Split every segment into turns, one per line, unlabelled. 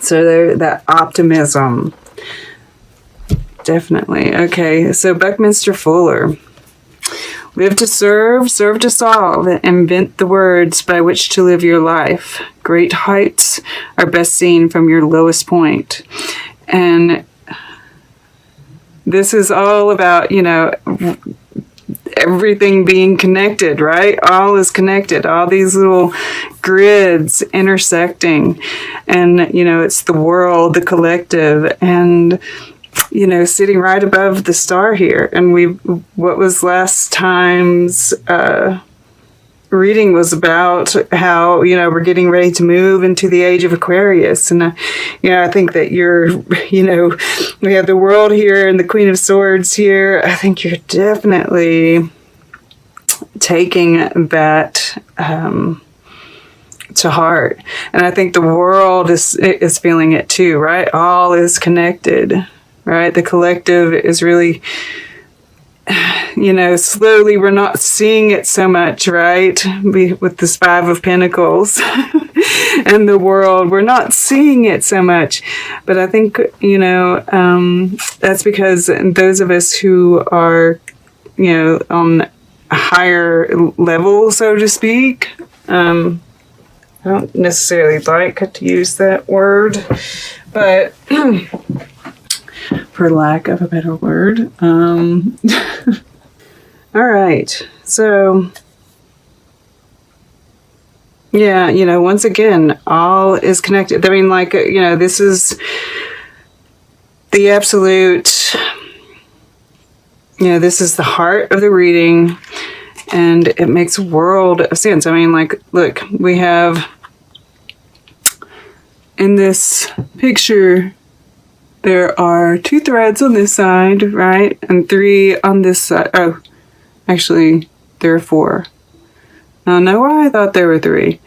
So there, that optimism. Definitely. Okay, so Buckminster Fuller. Live to serve to solve, invent the words by which to live your life. Great heights are best seen from your lowest point. And this is all about, everything being connected, right? All is connected. All these little grids intersecting. And, it's the world, the collective, and sitting right above the star here. And what was last time's reading was about how, we're getting ready to move into the age of Aquarius. And, I think that we have the world here and the Queen of Swords here. I think you're definitely taking that to heart. And I think the world is feeling it too, right? All is connected. Right? The collective is really, slowly we're not seeing it so much, right? With this Five of Pentacles and the world, we're not seeing it so much. But I think, that's because those of us who are, on a higher level, so to speak, I don't necessarily like to use that word, but for lack of a better word. All right. So, yeah, once again, all is connected. I mean, this is the absolute, this is the heart of the reading, and it makes a world of sense. I mean, look, we have in this picture, there are 2 threads on this side, right? And 3 on this side. Oh, actually, there are 4. I don't know why I thought there were 3.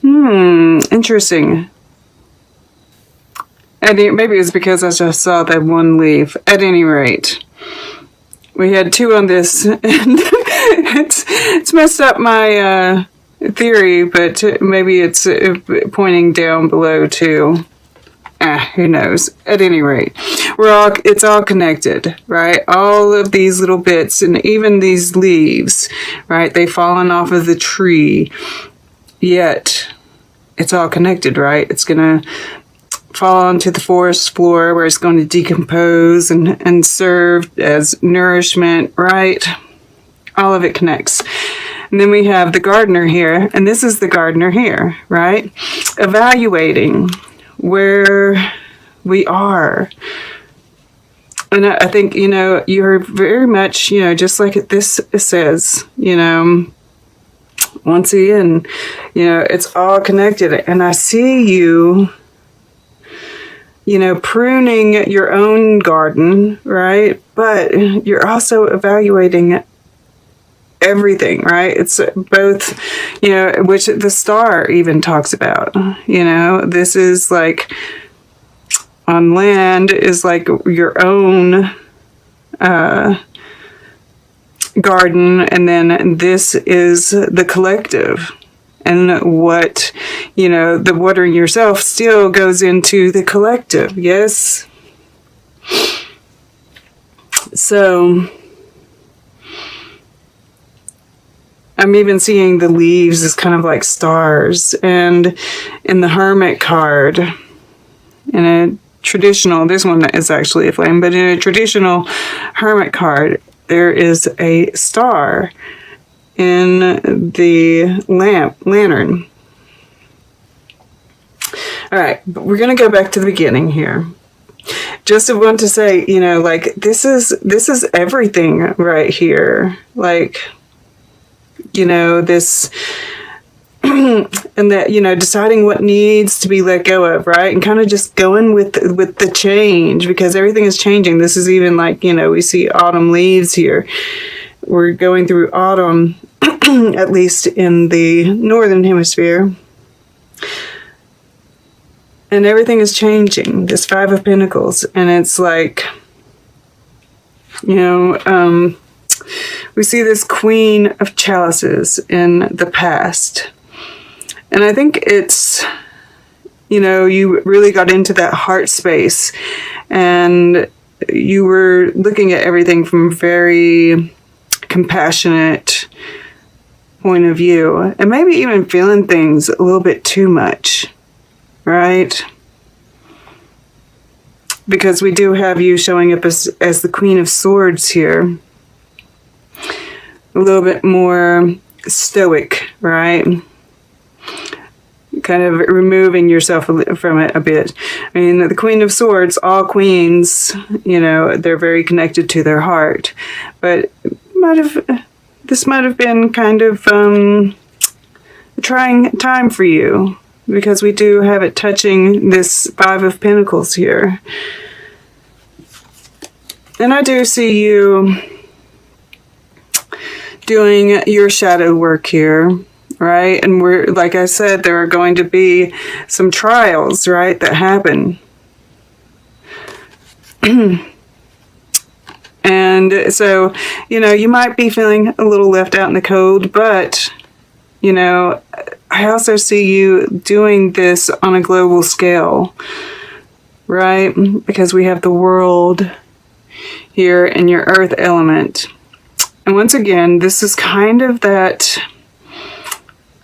Interesting. Maybe it's because I just saw that one leaf. At any rate, we had 2 on this, and it's messed up my theory, but maybe it's pointing down below too. Who knows? At any rate, it's all connected, right? All of these little bits, and even these leaves, right? They've fallen off of the tree, yet it's all connected, right? It's going to fall onto the forest floor where it's going to decompose and serve as nourishment, right? All of it connects. And then we have the gardener here, and this is the gardener here, right? Evaluating where we are. And I think, you're very much, just like this says, once again, it's all connected. And I see you, pruning your own garden, right? But you're also evaluating everything, right? It's both, which the star even talks about, this is like on land is like your own garden, and then this is the collective. And what, the watering yourself still goes into the collective, yes? So I'm even seeing the leaves as kind of like stars. And in the Hermit card, in a traditional, this one is actually a flame, but in a traditional Hermit card, there is a star in the lantern. All right, but we're going to go back to the beginning here. Just want to say, this is everything right here. This, and that, deciding what needs to be let go of, right? And kind of just going with the change, because everything is changing. This is even we see autumn leaves here. We're going through autumn, at least in the northern hemisphere. And everything is changing. This Five of Pentacles. And it's we see this Queen of Chalices in the past. And I think it's, you know, you really got into that heart space, and you were looking at everything from a very compassionate point of view, and maybe even feeling things a little bit too much, right? Because we do have you showing up as the Queen of Swords here. A little bit more stoic, right? Kind of removing yourself from it a bit. I mean, the Queen of Swords, all queens, you know, they're very connected to their heart. But this might have been kind of a trying time for you, because we do have it touching this Five of Pentacles here. And I do see you doing your shadow work here, right? And we're, like I said, there are going to be some trials, right, that happen. And so, you know, you might be feeling a little left out in the cold, but, you know, I also see you doing this on a global scale, right? Because we have the world here in your earth element. And once again, this is kind of that,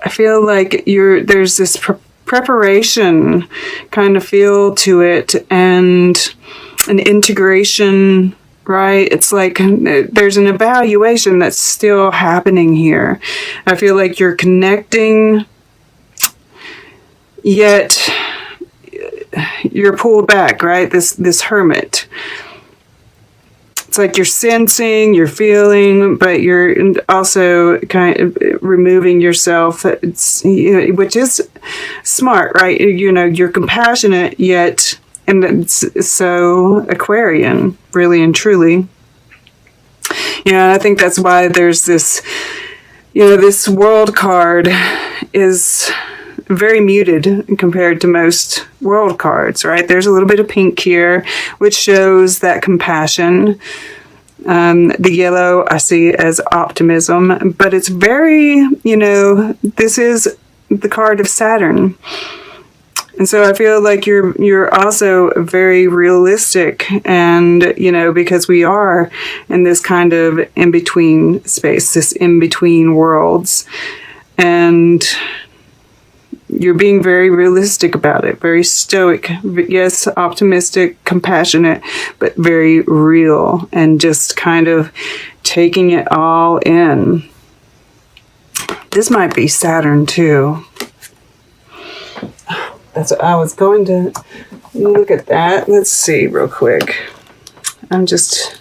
I feel like there's this preparation kind of feel to it, and an integration, right? It's like there's an evaluation that's still happening here. I feel like you're connecting, yet you're pulled back, right? This hermit. It's like you're sensing, you're feeling, but you're also kind of removing yourself, which is smart, right? You know, you're compassionate, yet, and it's so Aquarian, really and truly. You know, and I think that's why there's this, you know, this world card is very muted compared to most world cards, right? There's a little bit of pink here, which shows that compassion. The yellow I see as optimism, but it's very, you know, this is the card of Saturn. And so I feel like you're also very realistic, and, you know, because we are in this kind of in-between space, this in-between worlds, and you're being very realistic about it, very stoic, yes, optimistic, compassionate, but very real, and just kind of taking it all in. This might be Saturn too. That's what I was going to look at that. Let's see real quick. I'm just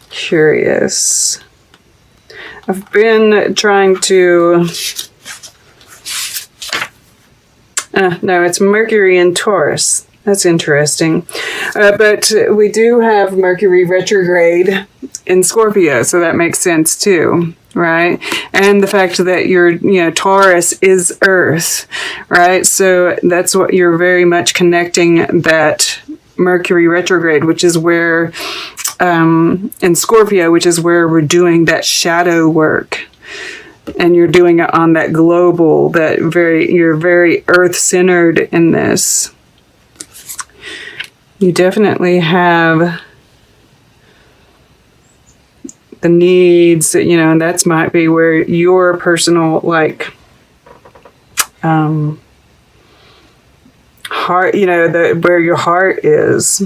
curious. I've been trying to... no, it's Mercury in Taurus. That's interesting. But we do have Mercury retrograde in Scorpio, so that makes sense too, right? And the fact that Taurus is Earth, right? So that's what you're very much connecting, that Mercury retrograde, which is where, in Scorpio, which is where we're doing that shadow work. And you're doing it on that global, you're very earth-centered in this. You definitely have the needs, you know, and that might be where your personal, like, heart, you know, where your heart is.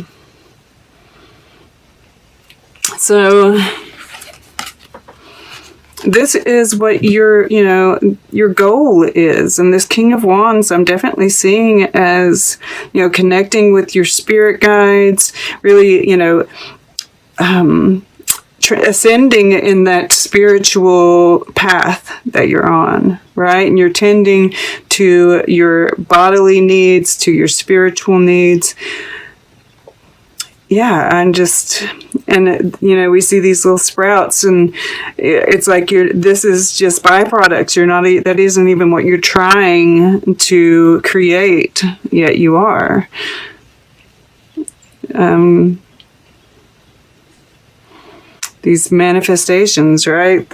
So this is what your goal is. And this King of Wands, I'm definitely seeing as, you know, connecting with your spirit guides, really, you know, ascending in that spiritual path that you're on, right? And you're tending to your bodily needs, to your spiritual needs. Yeah, and you know, we see these little sprouts, and it's like this is just byproducts. That isn't even what you're trying to create, yet you are. These manifestations, right?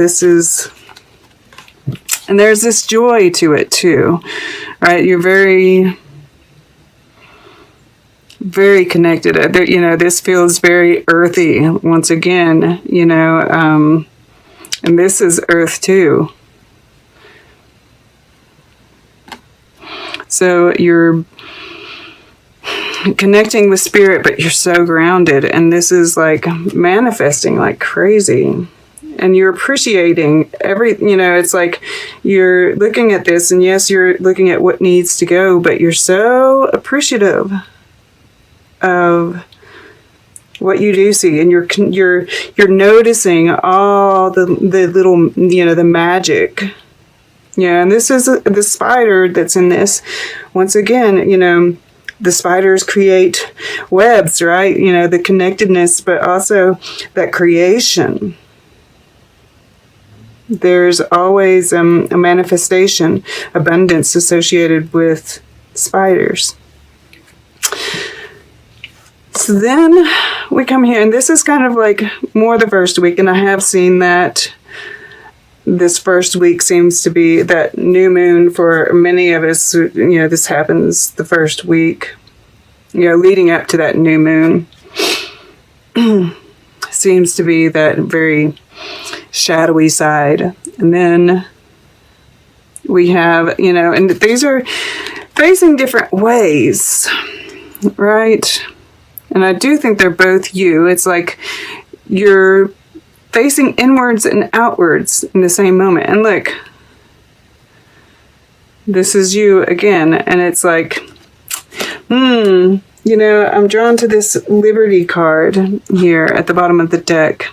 And there's this joy to it too, right? You're very very connected. You know, this feels very earthy once again, you know, and this is earth too. So you're connecting with spirit, but you're so grounded, and this is like manifesting like crazy. And you're appreciating you know, it's like you're looking at this, and yes, you're looking at what needs to go, but you're so appreciative of what you do see, and you're noticing all the little, you know, the magic. Yeah, and this is the spider that's in this. Once again, you know, the spiders create webs, right? You know, the connectedness, but also that creation. There's always a manifestation, abundance associated with spiders. So then we come here, and this is kind of like more the first week, and I have seen that this first week seems to be that new moon for many of us. You know, this happens the first week, you know, leading up to that new moon. Seems to be that very shadowy side. And then we have, you know, and these are facing different ways, right? And I do think they're both you. It's like you're facing inwards and outwards in the same moment. And look, this is you again. And it's like, you know, I'm drawn to this Liberty card here at the bottom of the deck.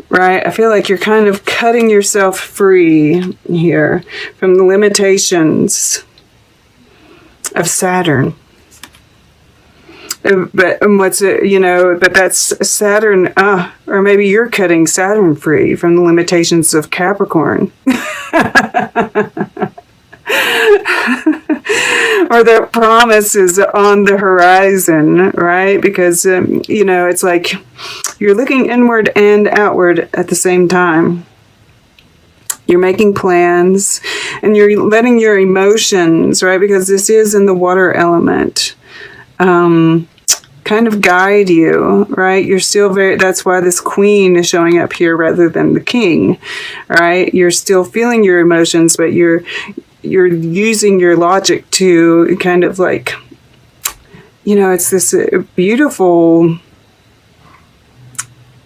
Right? I feel like you're kind of cutting yourself free here from the limitations of Saturn. But what's it, you know, but that's Saturn, or maybe you're cutting Saturn free from the limitations of Capricorn. Or the promise is on the horizon, right? Because, you know, it's like you're looking inward and outward at the same time. You're making plans, and you're letting your emotions, right? Because this is in the water element, kind of guide you, right? You're still that's why this queen is showing up here rather than the king, right? You're still feeling your emotions, but you're using your logic to kind of like, you know, it's this beautiful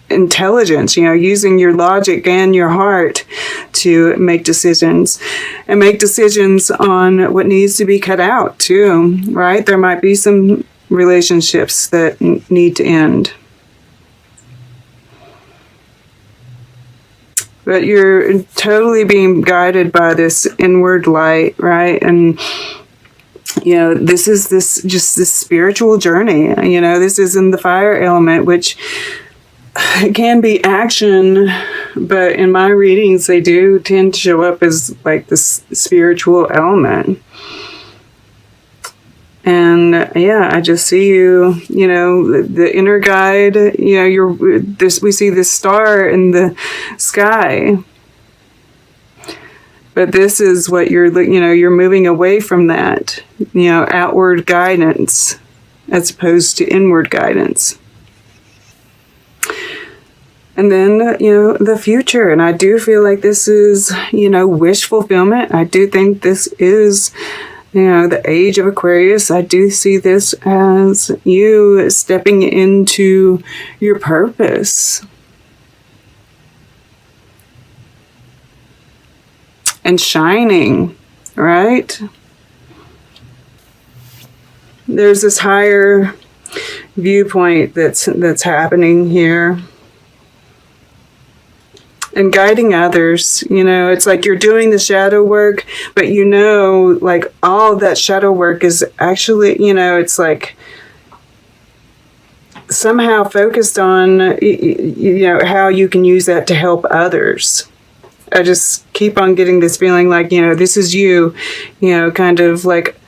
intelligence, you know, using your logic and your heart to make decisions, and make decisions on what needs to be cut out too, right? There might be some relationships that need to end. But you're totally being guided by this inward light, right? And, you know, this is just this spiritual journey. You know, this is in the fire element, which can be action, but in my readings, they do tend to show up as like this spiritual element. And yeah, I just see you, you know, the inner guide, you know, we see this star in the sky. But this is what you're moving away from that, you know, outward guidance as opposed to inward guidance. And then, you know, the future. And I do feel like this is, you know, wish fulfillment. I do think this is, you know, the age of Aquarius. I do see this as you stepping into your purpose. And shining, right? There's this higher viewpoint that's happening here. And guiding others, you know, it's like you're doing the shadow work, but you know, like all that shadow work is actually, you know, it's like somehow focused on, you know, how you can use that to help others. I just keep on getting this feeling like, you know, this is you know, kind of like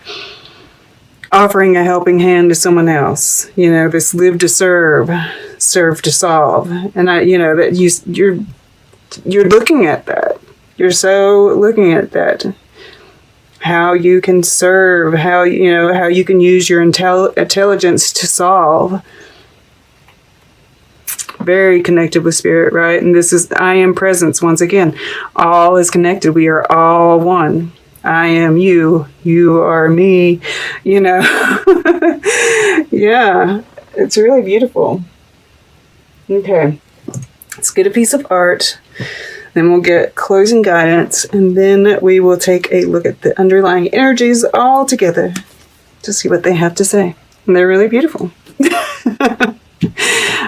offering a helping hand to someone else, you know, this live to serve, serve to solve. And you know, that you're looking at that. You're so looking at that. how you can serve, how you can use your intelligence to solve. Very connected with spirit, right? And this is I am presence once again. All is connected. We are all one. I am you. You are me. Yeah, it's really beautiful. Okay, let's get a piece of art. Then we'll get closing guidance, and then we will take a look at the underlying energies all together to see what they have to say. And they're really beautiful.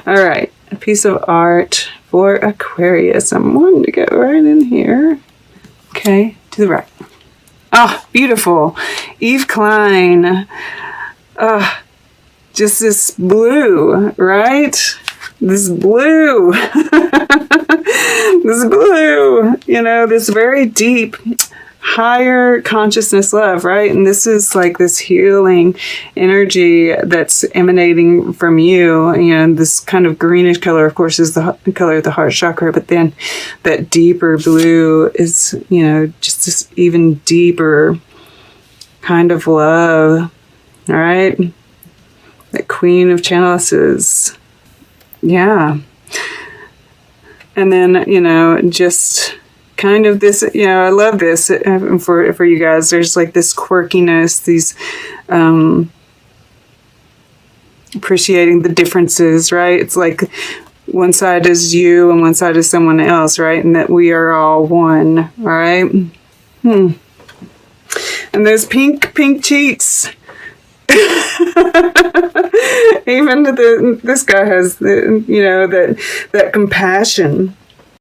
All right, a piece of art for Aquarius. I'm wanting to get right in here. Okay, to the right. Oh, beautiful. Eve Klein. Just this blue, right? This blue. This blue, this very deep, higher consciousness love, right? And this is like this healing energy that's emanating from you. This kind of greenish color, of course, is the color of the heart chakra, but then that deeper blue is, just this even deeper kind of love, all right? The Queen of Chalices. Yeah. And then, just kind of this, I love this for you guys. There's like this quirkiness, these appreciating the differences, right? It's like one side is you and one side is someone else, right? And that we are all one, right? And those pink cheeks. Even this guy has that compassion,